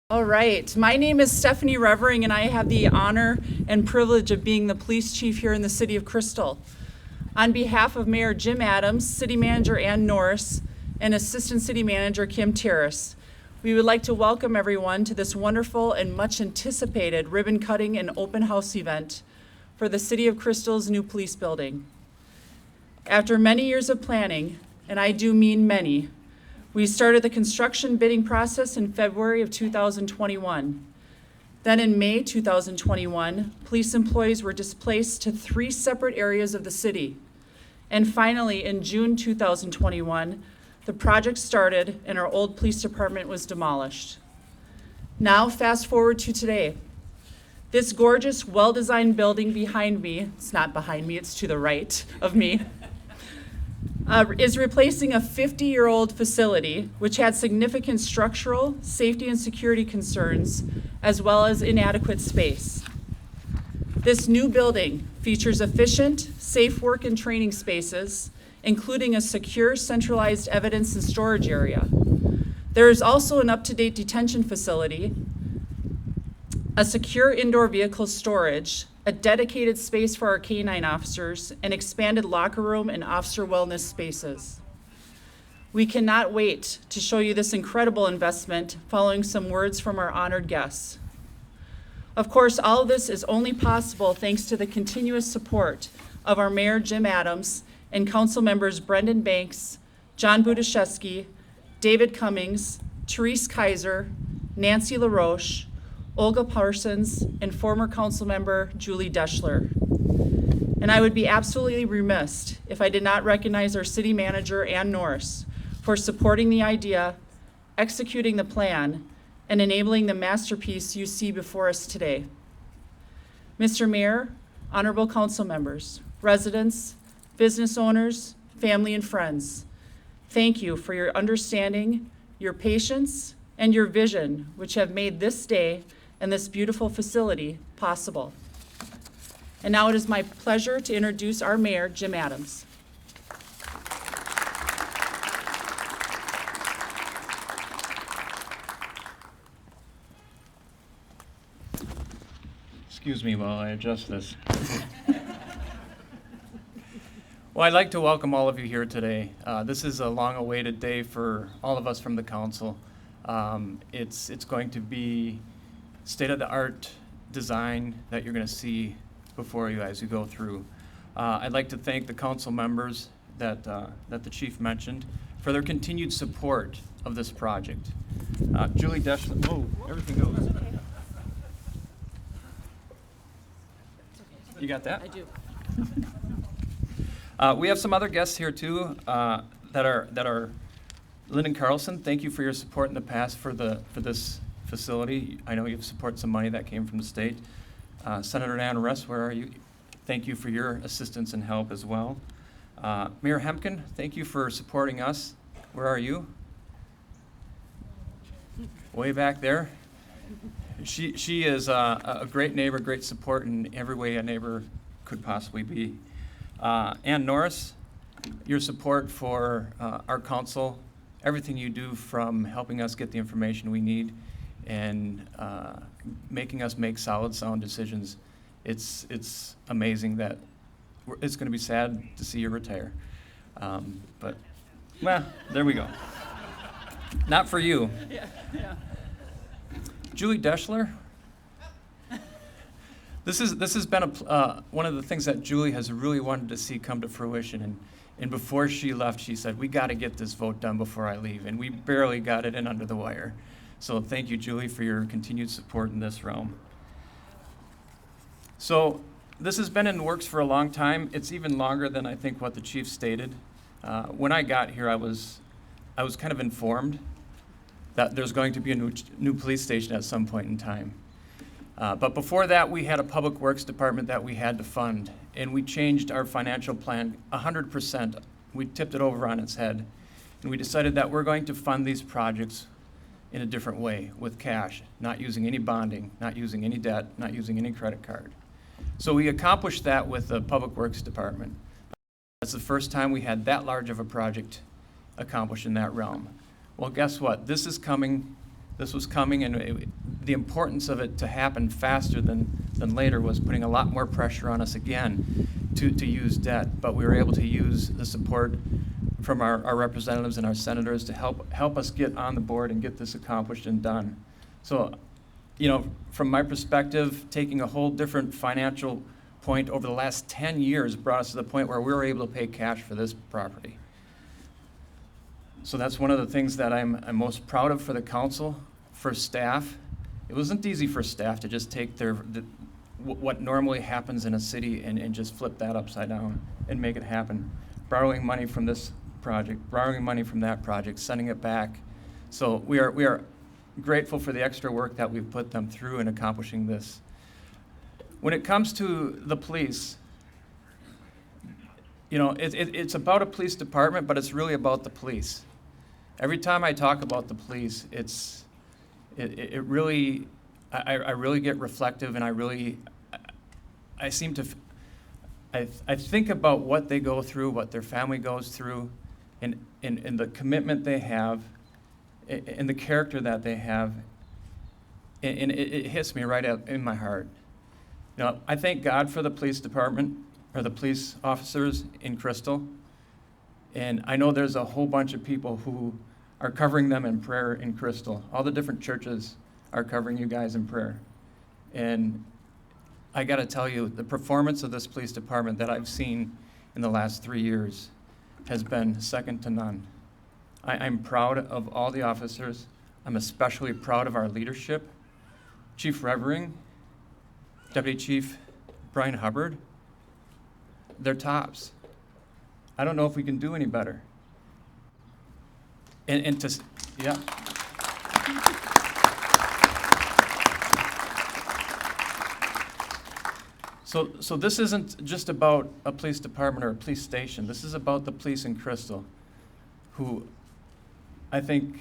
All right, my name is Stephanie Revering, and I have the honor and privilege of being the police chief here in the city of Crystal. On behalf of Mayor Jim Adams, City Manager Ann Norris, and Assistant City Manager Kim Terrace, we would like to welcome everyone to this wonderful and much anticipated ribbon cutting and open house event for the City of Crystal's new police building. After many years of planning, and I do mean many, we started the construction bidding process in February of 2021. Then in May 2021, police employees were displaced to 3 separate areas of the city. And finally, in June 2021, the project started and our old police department was demolished. Now, fast forward to today. This gorgeous, well-designed building behind me, it's not behind me, it's to the right of me, is replacing a 50-year-old facility which had significant structural, safety, and security concerns, as well as inadequate space. This new building features efficient, safe work and training spaces, including a secure, centralized evidence and storage area. There is also an up-to-date detention facility, a secure indoor vehicle storage, a dedicated space for our K-9 officers, and expanded locker room and officer wellness spaces. We cannot wait to show you this incredible investment following some words from our honored guests. Of course, all of this is only possible thanks to the continuous support of our Mayor Jim Adams and Council members Brendan Banks, John Budaszewski, David Cummings, Therese Kaiser, Nancy LaRoche, Olga Parsons, and former council member Julie Deschler. And I would be absolutely remiss if I did not recognize our city manager, Ann Norris, for supporting the idea, executing the plan, and enabling the masterpiece you see before us today. Mr. Mayor, honorable council members, residents, business owners, family, and friends, thank you for your understanding, your patience, and your vision, which have made this day and this beautiful facility possible. And now it is my pleasure to introduce our mayor, Jim Adams. Excuse me while I adjust this. Well, I'd like to welcome all of you here today. This is a long-awaited day for all of us from the council. It's going to be state-of-the-art design that you're going to see before you as you go through. I'd like to thank the council members that the chief mentioned for their continued support of this project. Julie Deschler, everything goes. You got that? I do. We have some other guests here too that are Lyndon Carlson. Thank you for your support in the past for this facility. I know you've supported some money that came from the state. Senator Ann Russ, where are you? Thank you for your assistance and help as well. Mayor Hemken, thank you for supporting us. Where are you? Way back there. She is a great neighbor, great support in every way a neighbor could possibly be. Ann Norris, your support for our council, everything you do from helping us get the information we need and making us make solid, sound decisions. It's amazing that it's going to be sad to see you retire. But, well, there we go. Not for you. Yeah. Julie Deschler. This has been one of the things that Julie has really wanted to see come to fruition. And before she left, she said, we got to get this vote done before I leave. And we barely got it in under the wire. So thank you, Julie, for your continued support in this realm. So this has been in the works for a long time. It's even longer than I think what the chief stated. When I got here, I was kind of informed that there's going to be a new police station at some point in time. But before that, we had a public works department that we had to fund, and we changed our financial plan 100%. We tipped it over on its head, and we decided that we're going to fund these projects in a different way, with cash, not using any bonding, not using any debt, not using any credit card. So we accomplished that with the public works department. That's the first time we had that large of a project accomplished in that realm. Well, guess what? This is coming This was coming, and the importance of it to happen faster than later was putting a lot more pressure on us again to use debt. But we were able to use the support from our representatives and our senators to help us get on the board and get this accomplished and done. So, you know, from my perspective, taking a whole different financial point over the last 10 years brought us to the point where we were able to pay cash for this property. So that's one of the things that I'm most proud of for the council, for staff. It wasn't easy for staff to just take what normally happens in a city and just flip that upside down and make it happen. Borrowing money from this project, borrowing money from that project, sending it back. So we are grateful for the extra work that we've put them through in accomplishing this. When it comes to the police, you know, it's about a police department, but it's really about the police. Every time I talk about the police, it really, I really get reflective, and I seem to, I think about what they go through, what their family goes through, and the commitment they have, and the character that they have, and it hits me right in my heart. You know, I thank God for the police department, or the police officers in Crystal, and I know there's a whole bunch of people who are covering them in prayer in Crystal. All the different churches are covering you guys in prayer. And I gotta tell you, the performance of this police department that I've seen in the last 3 years has been second to none. I'm proud of all the officers. I'm especially proud of our leadership. Chief Revering, Deputy Chief Brian Hubbard, they're tops. I don't know if we can do any better. And to, yeah. So this isn't just about a police department or a police station. This is about the police in Crystal, who I think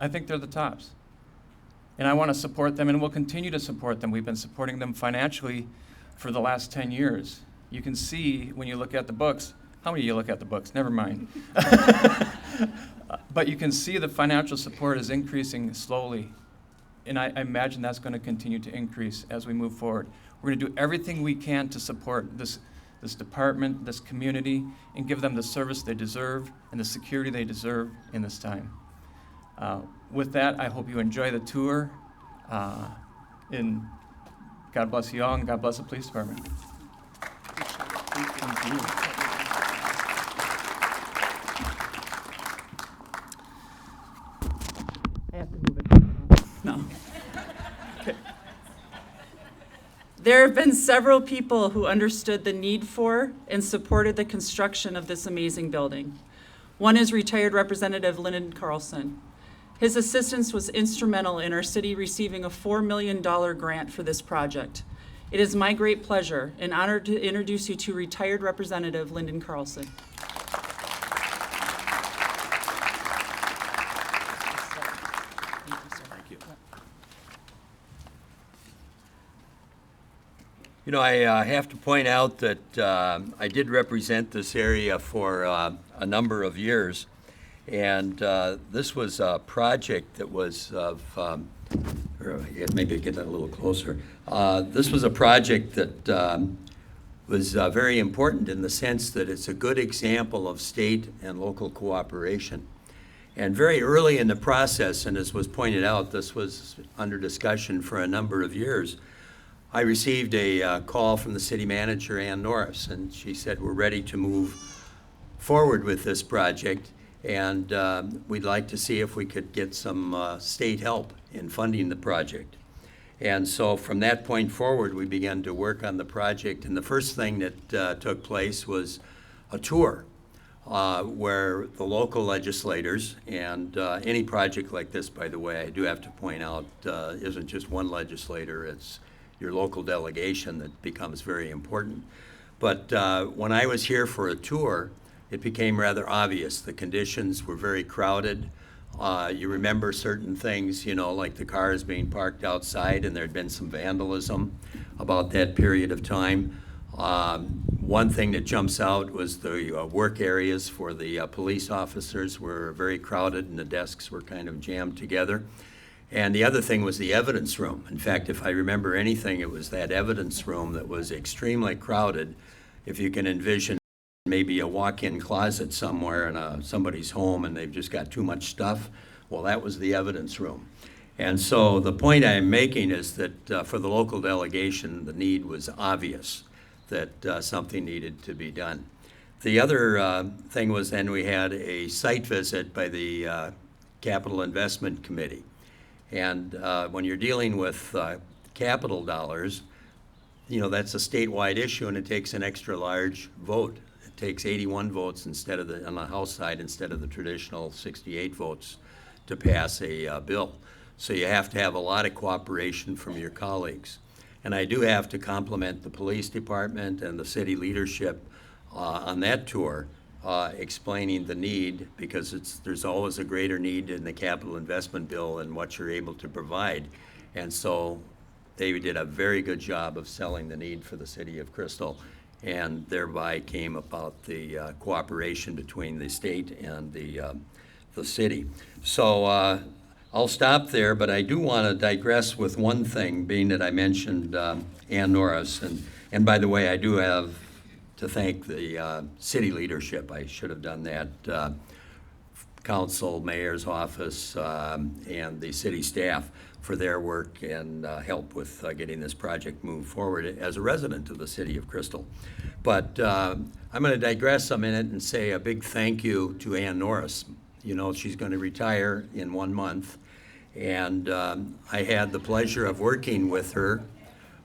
they're the tops. And I want to support them, and we'll continue to support them. We've been supporting them financially for the last 10 years. You can see when you look at the books, how many of you look at the books? Never mind. But you can see the financial support is increasing slowly. And I imagine that's going to continue to increase as we move forward. We're going to do everything we can to support this department, this community, and give them the service they deserve and the security they deserve in this time. With that, I hope you enjoy the tour. And God bless you all, and God bless the police department. Thank you. I have to move it. No. Okay. There have been several people who understood the need for and supported the construction of this amazing building. One is retired Representative Lyndon Carlson. His assistance was instrumental in our city receiving a $4 million grant for this project. It is my great pleasure and honor to introduce you to retired Representative Lyndon Carlson. Thank you. You know, I have to point out that I did represent this area for a number of years, and this was a project that was of, maybe get that a little closer. This was a project that was very important in the sense that it's a good example of state and local cooperation. And very early in the process, and as was pointed out, this was under discussion for a number of years, I received a call from the city manager, Ann Norris, and she said, we're ready to move forward with this project, and we'd like to see if we could get some state help in funding the project. And so from that point forward, we began to work on the project, and the first thing that took place was a tour where the local legislators, and any project like this, by the way, I do have to point out, isn't just one legislator, it's your local delegation that becomes very important. But when I was here for a tour, it became rather obvious. The conditions were very crowded. You remember certain things, you know, like the cars being parked outside, and there'd been some vandalism about that period of time. One thing that jumps out was the work areas for the police officers were very crowded, and the desks were kind of jammed together. And the other thing was the evidence room. In fact, if I remember anything, it was that evidence room that was extremely crowded. If you can envision maybe a walk-in closet somewhere in somebody's home and they've just got too much stuff, well, that was the evidence room. And so the point I'm making is that for the local delegation, the need was obvious that something needed to be done. The other thing was then we had a site visit by the Capital Investment Committee. And when you're dealing with capital dollars, you know, that's a statewide issue and it takes an extra large vote. It takes 81 votes instead of on the House side instead of the traditional 68 votes to pass a bill. So you have to have a lot of cooperation from your colleagues. And I do have to compliment the police department and the city leadership on that tour, explaining the need, because there's always a greater need in the capital investment bill than what you're able to provide. And so they did a very good job of selling the need for the city of Crystal, and thereby came about the cooperation between the state and the city. So I'll stop there, but I do want to digress with one thing, being that I mentioned Ann Norris. And by the way, I do have to thank the city leadership. I should have done that. Council, mayor's office, and the city staff for their work and help with getting this project moved forward as a resident of the city of Crystal. But I'm going to digress a minute and say a big thank you to Ann Norris. You know, she's going to retire in 1 month. And I had the pleasure of working with her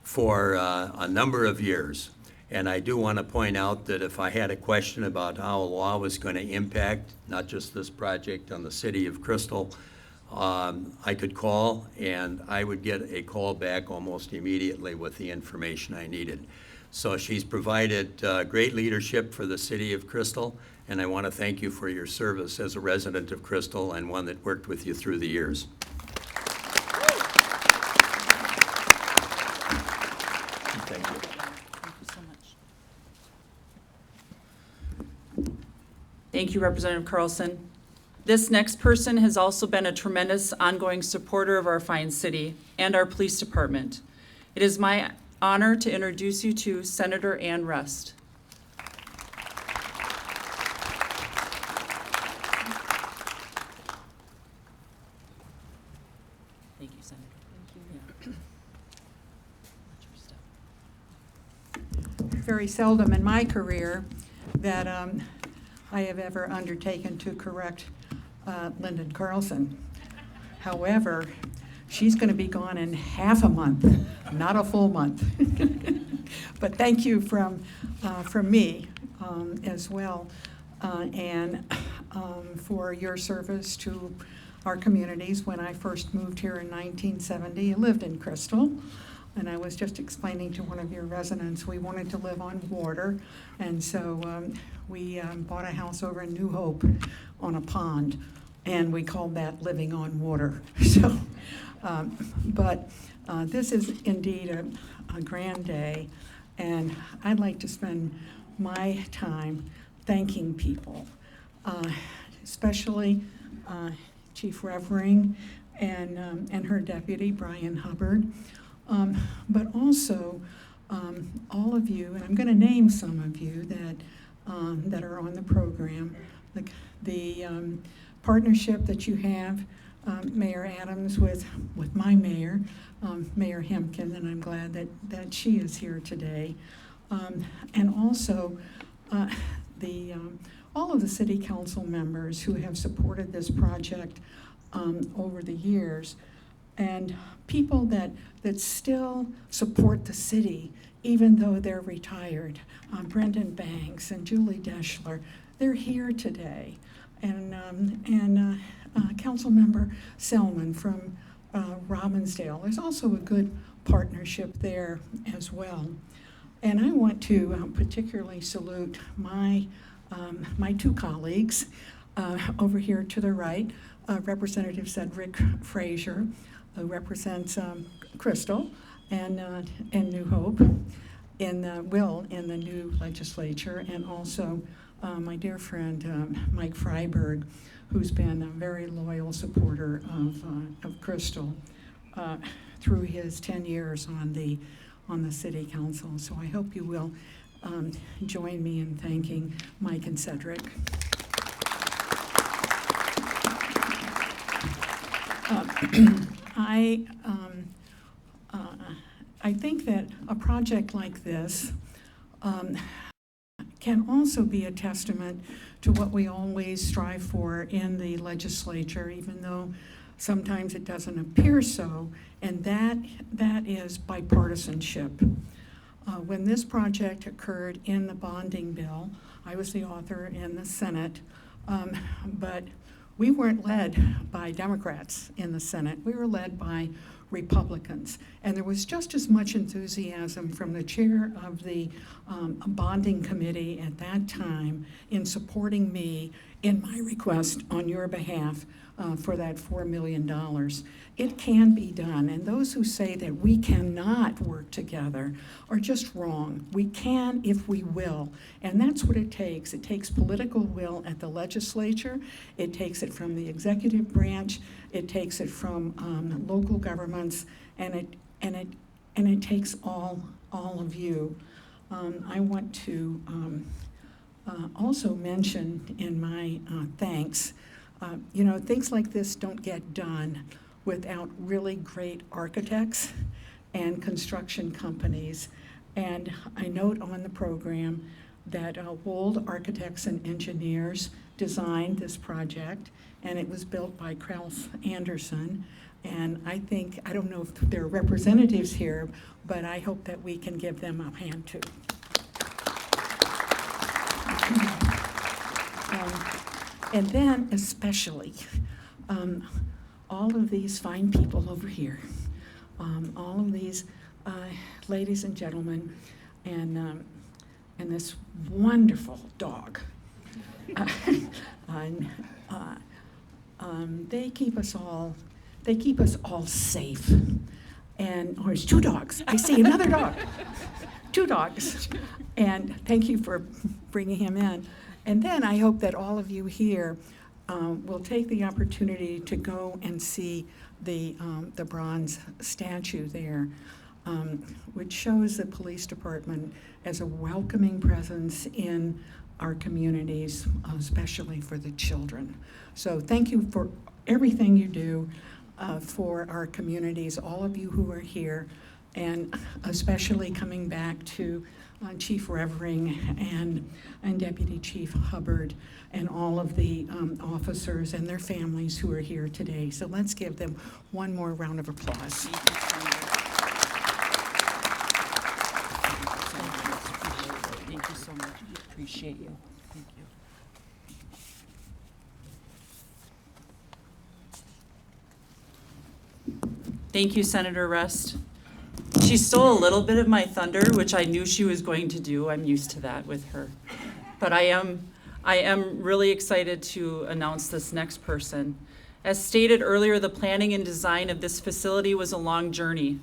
for a number of years. And I do want to point out that if I had a question about how a law was going to impact not just this project on the city of Crystal, I could call and I would get a call back almost immediately with the information I needed. So she's provided great leadership for the city of Crystal, and I want to thank you for your service as a resident of Crystal and one that worked with you through the years. Thank you. Thank you so much. Thank you, Representative Carlson. This next person has also been a tremendous ongoing supporter of our fine city and our police department. It is my honor to introduce you to Senator Ann Rust. Thank you, Senator. Thank you. Very seldom in my career that I have ever undertaken to correct Lyndon Carlson. However, she's going to be gone in half a month, not a full month. But thank you from me as well, and for your service to our communities. When I first moved here in 1970, I lived in Crystal. And I was just explaining to one of your residents, we wanted to live on water. And so we bought a house over in New Hope on a pond. And we called that living on water. So, but this is indeed a grand day. And I'd like to spend my time thanking people, especially Chief Revering and her deputy, Brian Hubbard. But also all of you, and I'm going to name some of you that are on the program, the partnership that you have, Mayor Adams with my mayor, Mayor Hemken, and I'm glad that she is here today, and also all of the city council members who have supported this project over the years. And people that still support the city, even though they're retired. Brendan Banks and Julie Deschler, they're here today. And Council Member Selman from Robbinsdale. There's also a good partnership there as well. And I want to particularly salute my two colleagues over here to the right, Representative Cedric Frazier, who represents Crystal and New Hope in the new legislature, and also my dear friend Mike Freiberg, who's been a very loyal supporter of Crystal through his 10 years on the city council. So I hope you will join me in thanking Mike and Cedric. I think that a project like this can also be a testament to what we always strive for in the legislature, even though sometimes it doesn't appear so, and that is bipartisanship. When this project occurred in the bonding bill, I was the author in the Senate, but we weren't led by Democrats in the Senate. We were led by Republicans. And there was just as much enthusiasm from the chair of the bonding committee at that time in supporting me in my request on your behalf for that $4 million. It can be done, and those who say that we cannot work together are just wrong. We can if we will, and that's what it takes. It takes political will at the legislature. It takes it from the executive branch. It takes it from local governments, and it takes all of you. I want to also mention in my thanks, things like this don't get done without really great architects and construction companies. And I note on the program that Wold Architects and Engineers designed this project, and it was built by Carlson. And I don't know if there are representatives here, but I hope that we can give them a hand too. And then especially, all of these fine people over here, all of these ladies and gentlemen, and this wonderful dog. They keep us all safe. And there's two dogs. I see another dog. Two dogs. And thank you for bringing him in. And then I hope that all of you here will take the opportunity to go and see the bronze statue there, which shows the police department as a welcoming presence in our communities, especially for the children. So thank you for everything you do for our communities, all of you who are here, and especially coming back to Chief Revering and Deputy Chief Hubbard and all of the officers and their families who are here today. So let's give them one more round of applause. Thank you so much. Appreciate you. Thank you. Thank you, Senator Rest. She stole a little bit of my thunder, which I knew she was going to do. I'm used to that with her. But I am really excited to announce this next person. As stated earlier, the planning and design of this facility was a long journey.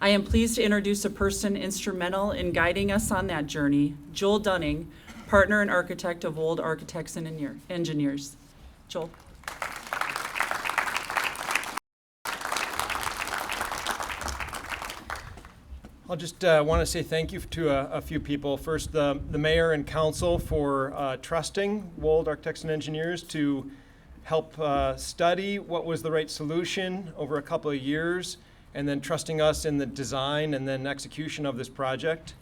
I am pleased to introduce a person instrumental in guiding us on that journey, Joel Dunning, partner and architect of Wold Architects and Engineers. Joel. I'll just want to say thank you to a few people. First, the mayor and council for trusting Wold Architects and Engineers to help study what was the right solution over a couple of years, and then trusting us in the design and then execution of this project.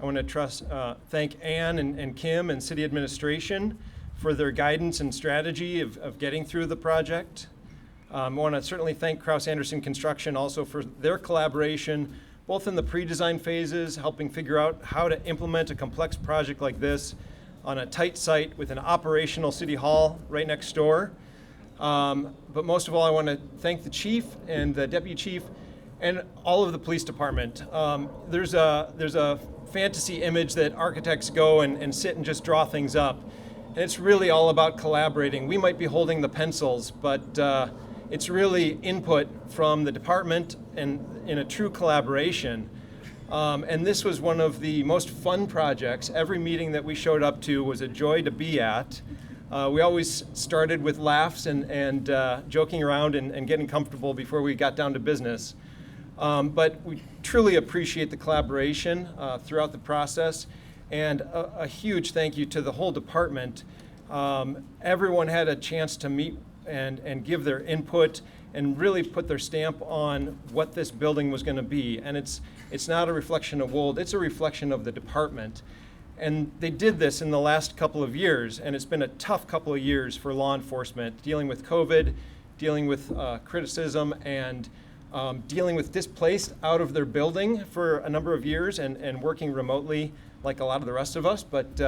I want to thank Ann and Kim and city administration for their guidance and strategy of getting through the project. I want to certainly thank Kraus Anderson Construction also for their collaboration, both in the pre-design phases, helping figure out how to implement a complex project like this on a tight site with an operational city hall right next door. But most of all, I want to thank the chief and the deputy chief and all of the police department. There's a fantasy image that architects go and sit and just draw things up. And it's really all about collaborating. We might be holding the pencils, but it's really input from the department and in a true collaboration. And this was one of the most fun projects. Every meeting that we showed up to was a joy to be at. We always started with laughs and joking around and getting comfortable before we got down to business. But we truly appreciate the collaboration throughout the process, and a huge thank you to the whole department. Everyone had a chance to meet and give their input and really put their stamp on what this building was going to be. And it's not a reflection of Wold, it's a reflection of the department. And they did this in the last couple of years, and it's been a tough couple of years for law enforcement, dealing with COVID, dealing with criticism, and dealing with displaced out of their building for a number of years and working remotely like a lot of the rest of us. But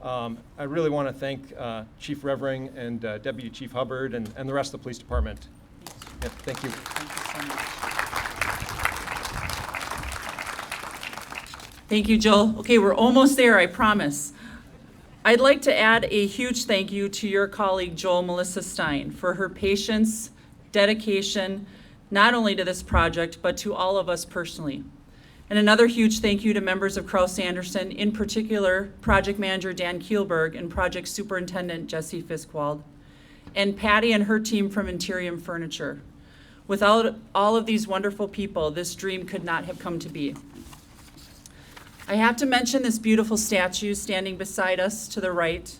I really want to thank Chief Revering and Deputy Chief Hubbard and the rest of the police department. Yep, thank you. Thank you so much. Thank you, Jill. Okay, we're almost there, I promise. I'd like to add a huge thank you to your colleague, Joel Melissa Stein, for her patience, dedication, not only to this project, but to all of us personally. And another huge thank you to members of Kraus Anderson, in particular, Project Manager Dan Kielberg and Project Superintendent Jesse Fiskwald, and Patty and her team from Interium Furniture. Without all of these wonderful people, this dream could not have come to be. I have to mention this beautiful statue standing beside us to the right.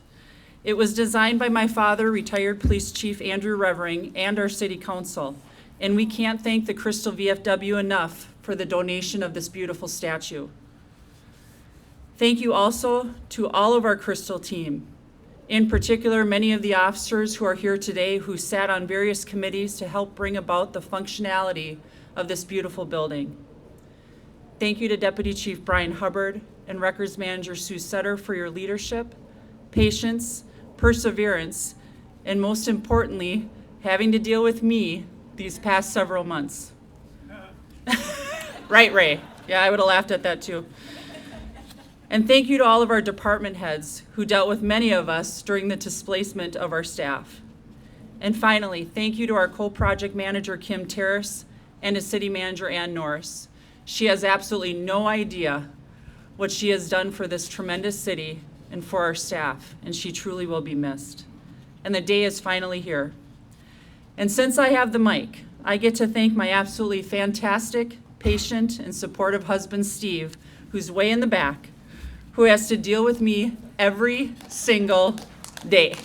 It was designed by my father, retired Police Chief Andrew Revering, and our City Council. And we can't thank the Crystal VFW enough for the donation of this beautiful statue. Thank you also to all of our Crystal team. In particular, many of the officers who are here today who sat on various committees to help bring about the functionality of this beautiful building. Thank you to Deputy Chief Brian Hubbard and Records Manager Sue Sutter for your leadership, patience, perseverance, and most importantly, having to deal with me these past several months. Right, Ray? Yeah, I would have laughed at that too. And thank you to all of our department heads who dealt with many of us during the displacement of our staff. And finally, thank you to our co-project manager, Kim Terrace, and to City Manager Ann Norris. She has absolutely no idea what she has done for this tremendous city and for our staff, and she truly will be missed. And the day is finally here. And since I have the mic, I get to thank my absolutely fantastic, patient, and supportive husband, Steve, who's way in the back, who has to deal with me every single day.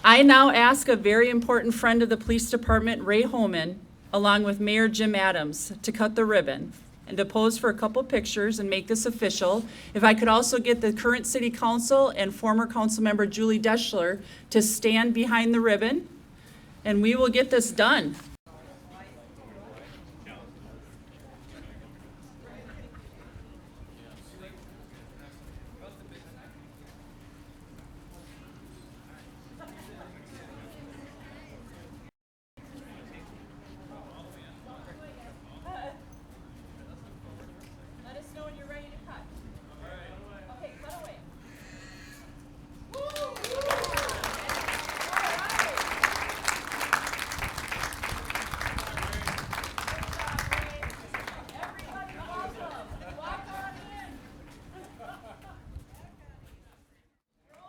I now ask a very important friend of the police department, Ray Holman, along with Mayor Jim Adams, to cut the ribbon and to pose for a couple pictures and make this official. If I could also get the current city council and former council member Julie Deschler to stand behind the ribbon, and we will get this done.